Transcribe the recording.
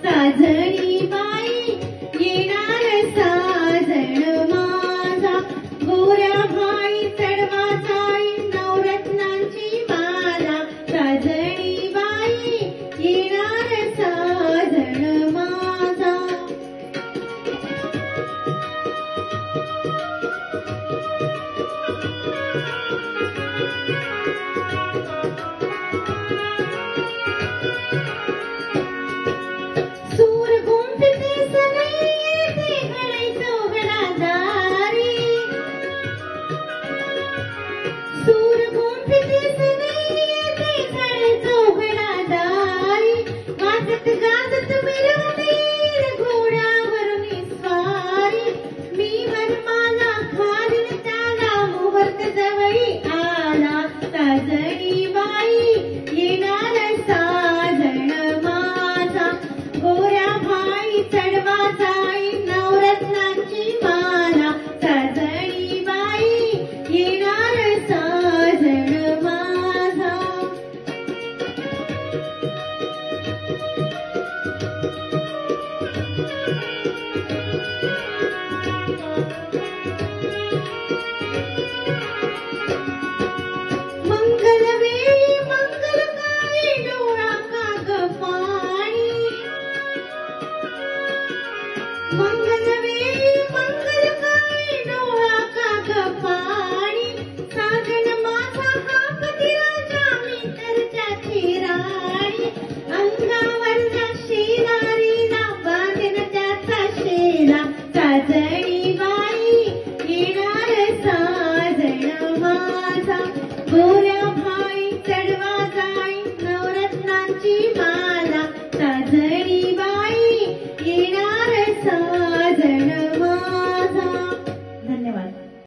साजणी बाई येणार साजण माझा गोऱ्या भाई चढवा जाई नवरत्नांची माला साजणी बाई येणार साजण माझा गाजत मिरवतील घोड्यावरून स्वारी मी वनमाला खालीन त्याला मुहूर्त जवळी आला साजणी बाई येणार साजण माझा गोऱ्या भाई चढवा जाई नवरत्नांची माला साजणी बाई येणार साजण माझा मंगल